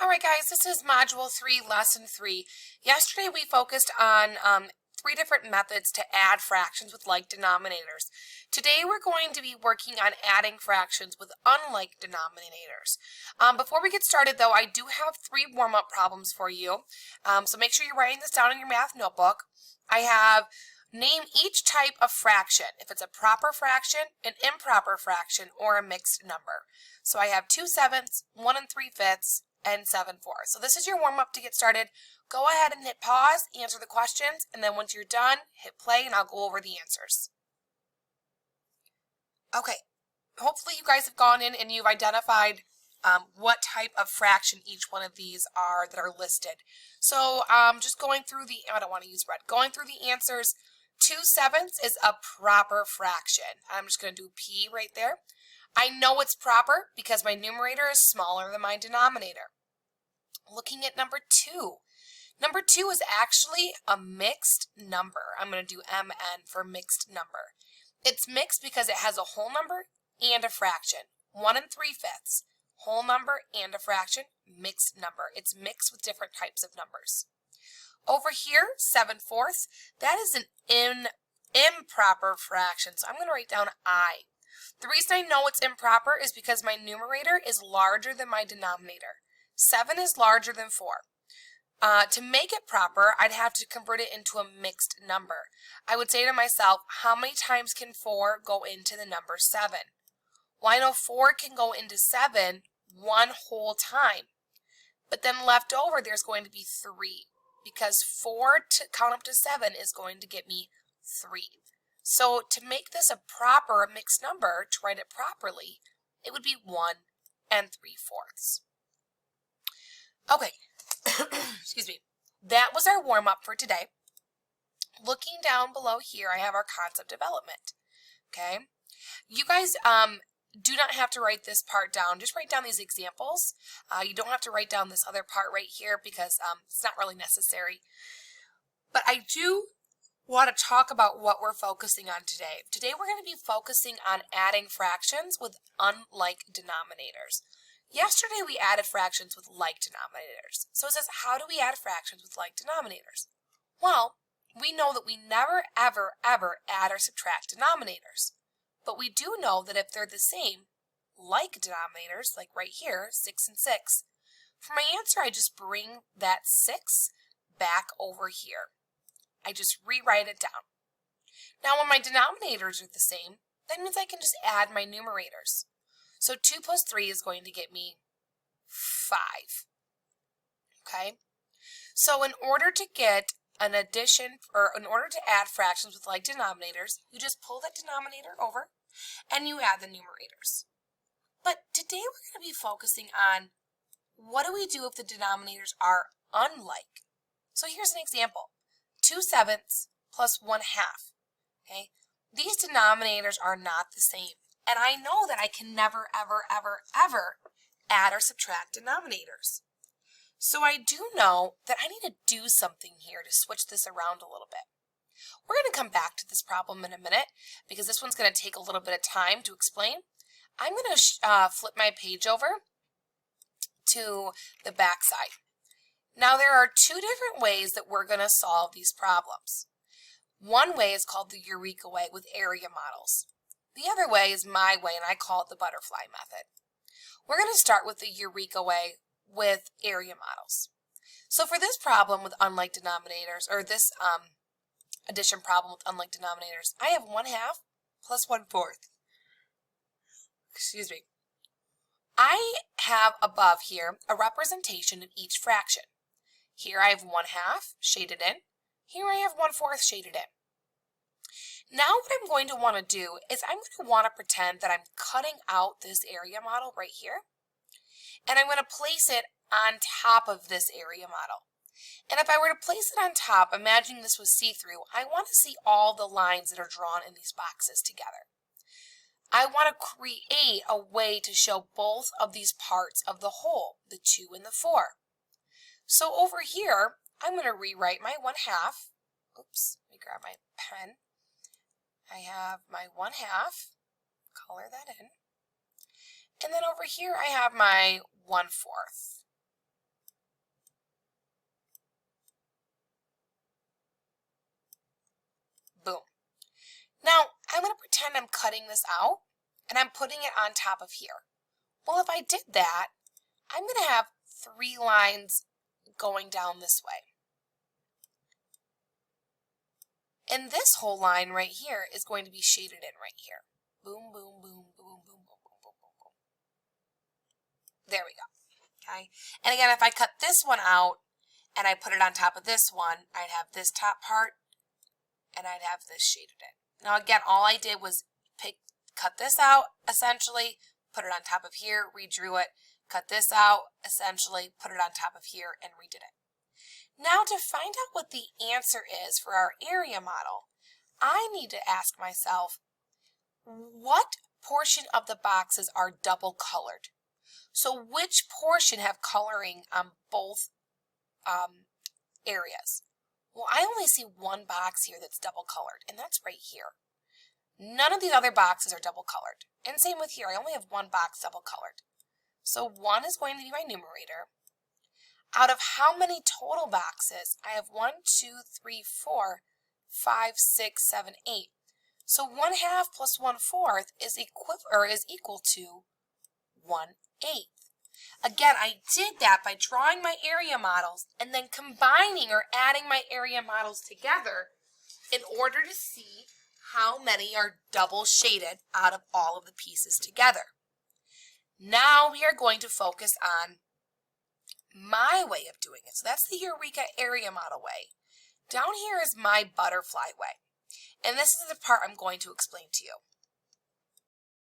Alright guys, this is Module 3, Lesson 3. Yesterday we focused on 3 different methods to add fractions with like denominators. Today we're going to be working on adding fractions with unlike denominators. Before we get started though, I do have 3 warm-up problems for you. So make sure you're writing this down in your math notebook. I have name each type of fraction, if it's a proper fraction, an improper fraction, or a mixed number. So I have 2/7, 1 3/5, and 7/4. So this is your warm-up to get started. Go ahead and hit pause, answer the questions, and then once you're done, hit play and I'll go over the answers. Okay, hopefully you guys have gone in and you've identified what type of fraction each one of these are that are listed. So just going through I don't want to use red, going through the answers, 2/7 is a proper fraction. I'm just going to do P right there. I know it's proper because my numerator is smaller than my denominator. Looking at number 2. Number 2 is actually a mixed number. I'm going to do MN for mixed number. It's mixed because it has a whole number and a fraction. 1 3/5. Whole number and a fraction, mixed number. It's mixed with different types of numbers. Over here, 7/4, that is an improper fraction. So I'm going to write down I. The reason I know it's improper is because my numerator is larger than my denominator. 7 is larger than 4. To make it proper, I'd have to convert it into a mixed number. I would say to myself, how many times can 4 go into the number 7? Well, I know 4 can go into 7 one whole time. But then left over, there's going to be 3. Because 4 to count up to 7 is going to get me 3. So to make this a proper mixed number, to write it properly, it would be 1 3/4. Okay, excuse me. That was our warm-up for today. Looking down below here, I have our concept development. Okay, you guys do not have to write this part down. Just write down these examples. You don't have to write down this other part right here because it's not really necessary. But I do want to talk about what we're focusing on today. Today we're going to be focusing on adding fractions with unlike denominators. Yesterday we added fractions with like denominators. So it says, how do we add fractions with like denominators? Well, we know that we never, ever, ever add or subtract denominators. But we do know that if they're the same, like denominators, like right here, 6 and 6, for my answer I just bring that 6 back over here. I just rewrite it down. Now when my denominators are the same, that means I can just add my numerators. So 2 plus 3 is going to get me 5. Okay? So in order to get an addition, or in order to add fractions with like denominators, you just pull that denominator over and you add the numerators. But today we're going to be focusing on what do we do if the denominators are unlike. So here's an example. 2/7 plus 1/2. Okay? These denominators are not the same. And I know that I can never, ever, ever, ever add or subtract denominators. So I do know that I need to do something here to switch this around a little bit. We're going to come back to this problem in a minute because this one's going to take a little bit of time to explain. I'm going to flip my page over to the back side. Now there are 2 different ways that we're going to solve these problems. One way is called the Eureka way with area models. The other way is my way, and I call it the butterfly method. We're going to start with the Eureka way with area models. So for this problem with unlike denominators, or this addition problem with unlike denominators, I have 1/2 plus 1/4. Excuse me. I have above here a representation of each fraction. Here I have 1/2 shaded in. Here I have 1/4 shaded in. Now what I'm going to want to do is I'm going to want to pretend that I'm cutting out this area model right here. And I'm going to place it on top of this area model. And if I were to place it on top, imagining this was see-through, I want to see all the lines that are drawn in these boxes together. I want to create a way to show both of these parts of the whole, the 2 and the 4. So over here, I'm going to rewrite my 1/2. Oops, let me grab my pen. I have my 1/2, color that in. And then over here I have my 1/4. I'm going to pretend I'm cutting this out and I'm putting it on top of here. Well, if I did that, I'm going to have 3 lines going down this way. And this whole line right here is going to be shaded in right here. Boom, boom, boom, boom, boom, boom, boom, boom, boom, boom. There we go. Okay. And again, if I cut this one out and I put it on top of this one, I'd have this top part and I'd have this shaded in. Now again, all I did was cut this out, essentially, put it on top of here, redrew it, cut this out, essentially, put it on top of here, and redid it. Now to find out what the answer is for our area model, I need to ask myself, what portion of the boxes are double colored? So which portion have coloring on both areas? Well, I only see one box here that's double colored, and that's right here. None of these other boxes are double colored. And same with here, I only have one box double colored. So 1 is going to be my numerator. Out of how many total boxes? I have 1, 2, 3, 4, 5, 6, 7, 8. So 1/2 plus 1/4 is equal to 1/8. Again, I did that by drawing my area models and then combining or adding my area models together in order to see how many are double shaded out of all of the pieces together. Now we are going to focus on my way of doing it. So that's the Eureka area model way. Down here is my butterfly way. And this is the part I'm going to explain to you.